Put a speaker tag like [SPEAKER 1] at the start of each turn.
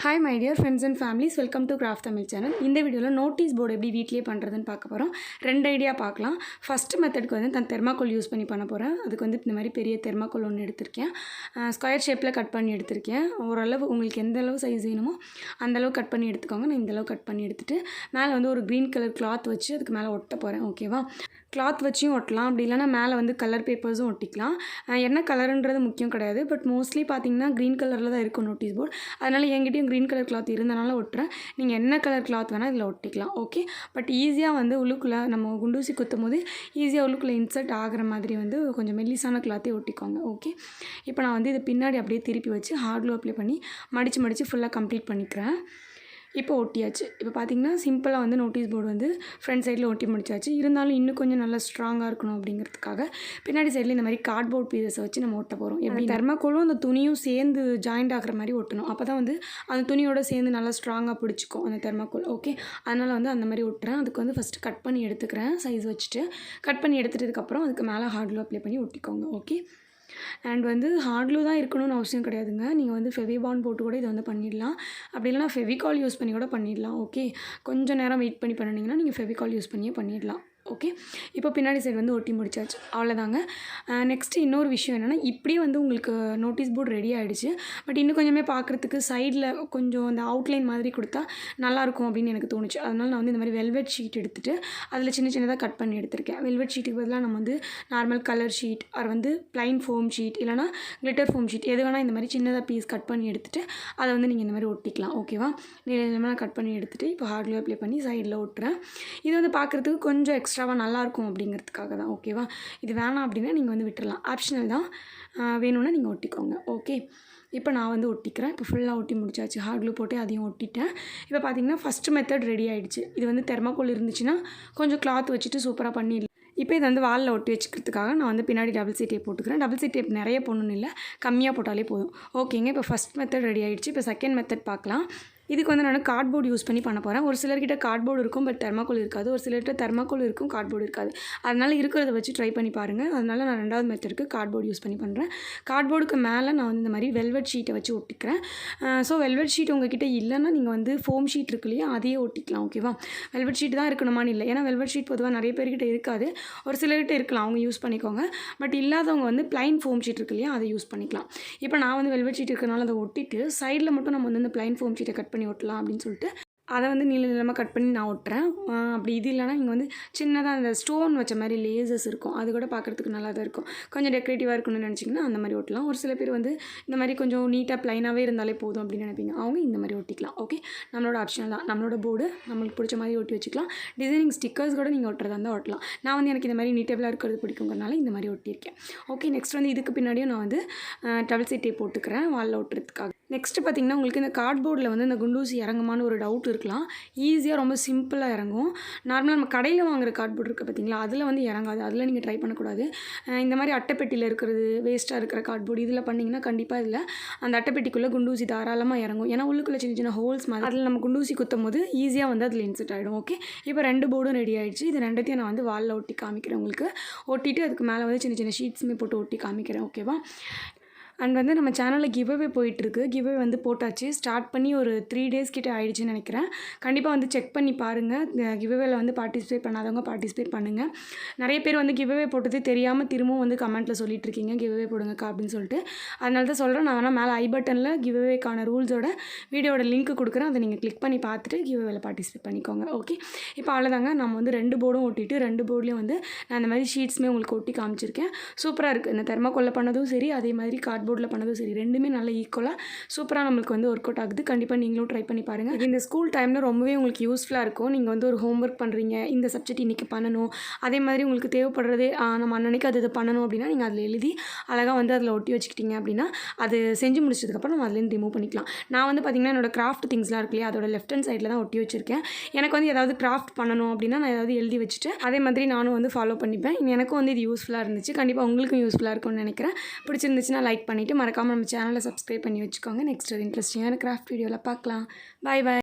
[SPEAKER 1] Hi my dear friends and families, welcome to Craft Tamil channel. இந்த வீடியோல notice board எப்படி வீட்லயே பண்றதுன்னு பார்க்க போறோம். ரெண்டு ஐடியா பார்க்கலாம். ஃபர்ஸ்ட் மெத்தட்க்கு வந்து நான் தெர்மாக்கோல் யூஸ் பண்ணி பண்ண போறேன். அதுக்கு வந்து இந்த மாதிரி பெரிய தெர்மாக்கோல் ஒன்று எடுத்துர்க்கேன். ஸ்கொயர் ஷேப்ல கட் பண்ணி எடுத்துர்க்கேன். ஓரளவு உங்களுக்கு எந்த அளவு சைஸ் வேணுமோ அந்த அளவு கட் பண்ணி எடுத்துக்கோங்க. நான் இந்த அளவு கட் பண்ணி எடுத்துட்டு மேலே வந்து ஒரு green கலர் cloth வச்சு அதுக்கு மேலே ஒட்ட போறேன். ஓகேவா? கிளாத் வச்சும் ஒட்டலாம், அப்படி இல்லைனா மேலே வந்து கலர் பேப்பர்ஸும் ஒட்டிக்கலாம். என்ன கலருன்றது முக்கியம் கிடையாது, பட் மோஸ்ட்லி பார்த்தீங்கன்னா க்ரீன் கலரில் தான் இருக்கும் நோட்டீஸ் போர்டு. அதனால் என்கிட்டயும் க்ரீன் கலர் கிளாத் இருந்தனால ஒட்டுறேன். நீங்கள் என்ன கலர் கிளாத் வேணால் இதில் ஒட்டிக்கலாம். ஓகே, பட் ஈஸியாக வந்து உள்ளுக்குள்ளே நம்ம குண்டூசி குத்தும் போது ஈஸியாக உள்ளுக்குள்ளே இன்சர்ட் ஆகிற மாதிரி வந்து கொஞ்சம் மெல்லிசான கிளாத்தே ஒட்டிக்கோங்க. ஓகே, இப்போ நான் வந்து இதை பின்னாடி அப்படியே திருப்பி வச்சு ஹார்ட் க்ளூ அப்ளை பண்ணி மடித்து ஃபுல்லாக கம்ப்ளீட் பண்ணிக்கிறேன். இப்போ ஒட்டியாச்சு. இப்போ பார்த்தீங்கன்னா சிம்பிளாக வந்து நோட்டீஸ் போர்டு வந்து ஃப்ரண்ட் சைடில் ஒட்டி முடிச்சாச்சு. இருந்தாலும் இன்னும் கொஞ்சம் நல்லா ஸ்ட்ராங்காக இருக்கணும் அப்படிங்கிறதுக்காக பின்னாடி சைடில் இந்த மாதிரி கார்ட்போர்ட் பீஸஸை வச்சு நம்ம ஒட்ட போகிறோம். எப்படி தெர்மாக்கோலும் அந்த துணியும் சேர்ந்து ஜாயிண்ட் ஆகிற மாதிரி ஒட்டணும். அப்போ தான் வந்து அந்த துணியோடு சேர்ந்து நல்லா ஸ்ட்ராங்காக பிடிச்சிக்கும் அந்த தெர்மாக்கோல். ஓகே, அதனால் வந்து அந்த மாதிரி ஒட்டுறேன். அதுக்கு வந்து ஃபஸ்ட்டு கட் பண்ணி எடுத்துக்கிறேன் சைஸ் வச்சுட்டு. கட் பண்ணி எடுத்துட்டதுக்கப்புறம் அதுக்கு மேலே ஹார்ட் க்ளூ அப்ளை பண்ணி ஒட்டிக்கோங்க. ஓகே, அண்ட் வந்து ஹார்ட் க்ளூ தான் இருக்கணும்னு அவசியம் கிடையாதுங்க. நீங்கள் வந்து ஃபெவிபாண்ட் போட்டு கூட இதை வந்து பண்ணிடலாம். அப்படி இல்லைனா ஃபெவிகால் யூஸ் பண்ணி கூட பண்ணிடலாம். ஓகே, கொஞ்சம் நேரம் வெயிட் பண்ணி பண்ணிங்கன்னா நீங்கள் ஃபெவிகால் யூஸ் பண்ணியே பண்ணிடலாம். ஓகே, இப்போ பின்னாடி சைடு வந்து ஒட்டி முடிச்சாச்சு. அவ்வளோதாங்க. நெக்ஸ்ட்டு இன்னொரு விஷயம் என்னென்னா, இப்படியே வந்து உங்களுக்கு நோட்டீஸ் போர்டு ரெடி ஆகிடுச்சு. பட் இன்னும் கொஞ்சமே பார்க்குறதுக்கு சைடில் கொஞ்சம் அந்த அவுட்லைன் மாதிரி கொடுத்தா நல்லாயிருக்கும் அப்படின்னு எனக்கு தோணுச்சு. அதனால் நான் வந்து இந்த மாதிரி வெல்வெட் ஷீட் எடுத்துகிட்டு அதில் சின்னதாக கட் பண்ணி எடுத்திருக்கேன். வெல்வெட் ஷீட்டுக்கு பதிலாக நம்ம வந்து நார்மல் கலர் ஷீட் அது வந்து ப்ளைன் ஃபோம் ஷீட் இல்லைனா கிளிட்டர் ஃபோம் ஷீட் எது வேணால் இந்த மாதிரி சின்னதாக பீஸ் கட் பண்ணி எடுத்துகிட்டு அதை வந்து நீங்கள் இந்த மாதிரி ஒட்டிக்கலாம். ஓகேவா? நீளமாக கட் பண்ணி எடுத்துகிட்டு இப்போ ஹார்ட் க்ளூ அப்ளை பண்ணி சைடில் ஒட்டுறேன். இது வந்து பார்க்குறதுக்கு கொஞ்சம் எக்ஸ்ட்ராவாக நல்லாயிருக்கும் அப்படிங்கிறதுக்காக தான். ஓகேவா? இது வேணாம் அப்படின்னா நீங்கள் வந்து விட்டுறலாம், ஆப்ஷனல் தான். வேணும்னா நீங்கள் ஒட்டிக்கோங்க. ஓகே, இப்போ நான் வந்து ஒட்டிக்கிறேன். இப்போ ஃபுல்லாக ஒட்டி முடிச்சாச்சு. ஹார்ட் க்ளூ போட்டு அதையும் ஒட்டிட்டேன். இப்போ பார்த்தீங்கன்னா ஃபஸ்ட்டு மெத்தட் ரெடி ஆகிடுச்சு. இது வந்து தெர்மாக்கோல் இருந்துச்சுன்னா கொஞ்சம் கிளாத் வச்சுட்டு சூப்பராக பண்ணிடலாம். இப்போ இது வந்து வாலில் ஒட்டி வச்சுக்கிறதுக்காக நான் வந்து பின்னாடி டபுள் சீ டேப் போட்டுக்கிறேன். டபுள் சீ டேப் நிறைய போடணும்னு இல்லை, கம்மியாக போட்டாலே போதும். ஓகேங்க, இப்போ ஃபஸ்ட் மெத்தட் ரெடி ஆகிடுச்சு. இப்போ செகண்ட் மெத்தட் பார்க்கலாம். இதுக்கு வந்து நான் கார்ட்போர்டு யூஸ் பண்ணி பண்ண போகிறேன். ஒரு சிலர்கிட்ட கார்ட்போர்டு இருக்கும், பட் தெர்மாக்கோல் இருக்காது. ஒரு சிலர்கிட்ட தெர்மாக்கோல் இருக்கும், கார்ட்போர்டு இருக்காது. அதனால் இருக்கிறத வச்சு ட்ரை பண்ணி பாருங்கள். அதனால் நான் ரெண்டாவது மெத்தடுக்கு கார்ட்போர்டு யூஸ் பண்ணி பண்ணுறேன். கார்ட்போர்டுக்கு மேலே நான் வந்து இந்த மாதிரி வெல்வெட் ஷீட்டை வச்சு ஒட்டிக்கிறேன். ஸோ வெல்வெட் ஷீட் உங்ககிட்ட இல்லைன்னா நீங்கள் வந்து ஃபோம் ஷீட் இருக்கு இல்லையா, அதையே ஒட்டிக்கலாம். ஓகேவா? வெல்வெட் ஷீட் தான் இருக்கணுமான்னு இல்லை, ஏன்னா வெல்வெட் ஷீட் பொதுவாக நிறைய பேர்கிட்ட இருக்காது. ஒரு சிலர்கிட்ட இருக்கலாம், அவங்க யூஸ் பண்ணிக்கோங்க. பட் இல்லாதவங்க வந்து ப்ளைன் ஃபோம் ஷீட் இருக்கு இல்லையா, அதை யூஸ் பண்ணிக்கலாம். இப்போ நான் வந்து வெல்வெட் ஷீட் இருக்கிறனால அதை ஒட்டிட்டு சைடில் மட்டும் நம்ம வந்து இந்த ப்ளைன் ஃபோம் ஷீட்டை கட் பண்ணி ஒட்டலாம் அப்படின்னு சொல்லிட்டு அதை வந்து நீளமாக கட் பண்ணி நான் ஒட்டுறேன். அப்படி இது இல்லைனா இங்கே வந்து சின்னதாக அந்த ஸ்டோன் வச்ச மாதிரி லேசஸ் இருக்கும், அது கூட பார்க்குறதுக்கு நல்லா தான் இருக்கும். கொஞ்சம் டெக்கரேட்டிவாக இருக்கணும்னு நினச்சிங்கன்னா அந்த மாதிரி ஒட்டலாம். ஒரு சில பேர் வந்து இந்த மாதிரி கொஞ்சம் நீட்டாக ப்ளைனாகவே இருந்தாலே போதும் அப்படின்னு நினைப்பீங்க, அவங்க இந்த மாதிரி ஒட்டிக்கலாம். ஓகே, நம்மளோட ஆப்ஷனல் தான். நம்மளோட போர்டு நம்மளுக்கு பிடிச்ச மாதிரி ஒட்டி வச்சுக்கலாம். டிசைனிங் ஸ்டிக்கர்ஸ் கூட நீங்கள் ஒட்டுறதா இருந்தால் ஒட்டலாம். நான் வந்து எனக்கு இந்த மாதிரி நீட்டபிளாக இருக்கிறது பிடிக்குங்கிறனால இந்த மாதிரி ஒட்டியிருக்கேன். ஓகே, நெக்ஸ்ட் வந்து இதுக்கு பின்னாடியும் நான் வந்து டபுள் சீ டேப் போட்டுக்கிறேன் வாலில் ஒட்டுறதுக்காக. நெக்ஸ்ட்டு பார்த்திங்கன்னா உங்களுக்கு இந்த கார்ட்போர்டில் வந்து இந்த குண்டூசி இறங்குமான்னு ஒரு டவுட் இருக்கலாம். ஈஸியாக ரொம்ப சிம்பிளாக இறங்கும். நார்மலாக நம்ம கடையில் வாங்குகிற கார்ட்போர்ட் இருக்குது பார்த்திங்களா, அதில் வந்து இறங்காது. அதில் நீங்கள் ட்ரை பண்ணக்கூடாது. இந்த மாதிரி அட்டைப்பெட்டியில் இருக்கிறது வேஸ்ட்டாக இருக்கிற கார்ட்போர்டு இதில் பண்ணிங்கன்னா கண்டிப்பாக இதில் அந்த அட்டைப்பெட்டிக்குள்ளே குண்டூசி தாராளமாக இறங்கும். ஏன்னா உள்ளுக்குள்ளே சின்ன ஹோல்ஸ் மாதிரி அதில் நம்ம குண்டூசி குத்தும் போது ஈஸியாக வந்து அதில் இன்செர்ட் ஆகிடும். ஓகே, இப்போ ரெண்டு போர்டும் ரெடி ஆகிடுச்சு. இது ரெண்டுத்தையும் நான் வந்து வாலில் ஒட்டி காமிக்கிறேன் உங்களுக்கு. ஒட்டிட்டு அதுக்கு மேலே வந்து சின்ன ஷீட்ஸுமே போட்டு ஒட்டி காமிக்கிறேன். ஓகேவா? அண்ட் வந்து நம்ம சேனலில் கிவ்அவே போயிட்டுருக்கு. கிவ்அவே வந்து போட்டாச்சு. ஸ்டார்ட் பண்ணி ஒரு 3 days கிட்டே ஆகிடுச்சின்னு நினைக்கிறேன். கண்டிப்பாக வந்து செக் பண்ணி பாருங்கள். கிவ்அவேல வந்து பார்ட்டிசிபேட் பண்ணாதவங்க பார்ட்டிசிபேட் பண்ணுங்கள். நிறைய பேர் வந்து கிவ்அவே போட்டது தெரியாமல் திரும்பவும் வந்து கமெண்ட்டில் சொல்லிட்டுருக்கீங்க கிவ்அவே போடுங்கக்கா அப்படின்னு சொல்லிட்டு. அதனால தான் சொல்கிறேன். நான் வேணால் மேலே ஐ பட்டனில் கிவ்அவேக்கான ரூல்ஸோட வீடியோட லிங்க் கொடுக்குறேன். அதை நீங்கள் கிளிக் பண்ணி பார்த்துட்டு கிவ்அவேல பார்ட்டிசிபேட் பண்ணிக்கோங்க. ஓகே, இப்போ அவ்வளோதாங்க. நம்ம வந்து 2 போர்டும் ஒட்டிட்டு 2 போர்ட்லேயும் வந்து நான் இந்த மாதிரி ஷீட்ஸுமே உங்களுக்கு ஒட்டி காமிச்சிருக்கேன். சூப்பராக இருக்குது. இந்த தெர்மாக்கோல்ல பண்ணதும் சரி, அதே மாதிரி கார்ட்போர்டில் பண்ணதும் சரி, ரெண்டுமே நல்ல ஈக்குவலாக சூப்பராக நம்மளுக்கு வந்து ஒர்க் அவுட் ஆகுது. கண்டிப்பாக நீங்களும் ட்ரை பண்ணி பாருங்கள். இது இந்த ஸ்கூல் டைமில் ரொம்பவே உங்களுக்கு யூஸ்ஃபுல்லாக இருக்கும். நீங்கள் வந்து ஒரு ஹோம் ஒர்க் பண்ணுறீங்க, இந்த சப்ஜெக்ட் இன்றைக்கி பண்ணணும், அதே மாதிரி உங்களுக்கு தேவைப்படுறதே நம்ம அன்னைக்கு அது பண்ணணும் அப்படின்னா நீங்கள் அதில் எழுதி அழகாக வந்து அதில் ஒட்டி வச்சுக்கிட்டீங்க அப்படின்னா அது செஞ்சு முடிச்சதுக்கப்புறம் நம்ம அதுலேருந்து ரிமூவ் பண்ணிக்கலாம். நான் வந்து பார்த்திங்கன்னா என்னோடய கிராஃப்ட் திங்ஸ்லாம் இருக்கு இல்லையா, அதோட லெஃப்ட் ஹேண்ட் சைடில் தான் ஒட்டி வச்சுருக்கேன். எனக்கு வந்து ஏதாவது கிராஃப்ட் பண்ணணும் அப்படின்னா நான் ஏதாவது எழுதி வச்சுட்டு அதே மாதிரி நானும் வந்து ஃபாலோ பண்ணிப்பேன். எனக்கும் வந்து இது யூஸ்ஃபுல்லாக இருந்துச்சு. கண்டிப்பாக உங்களுக்கும் யூஸ்ஃபுல்லாக இருக்கும்னு நினைக்கிறேன். பிடிச்சிருந்துச்சுன்னா லைக் பண்ணிவிட்டு மறக்காமல் நம்ம சேனலை சப்ஸ்கிரைப் பண்ணி வச்சுக்கோங்க. நெக்ஸ்ட் ஒரு இன்ட்ரெஸ்டிங்கான கிராஃப்ட் வீடியோவில் பார்க்கலாம். பாய் பாய்.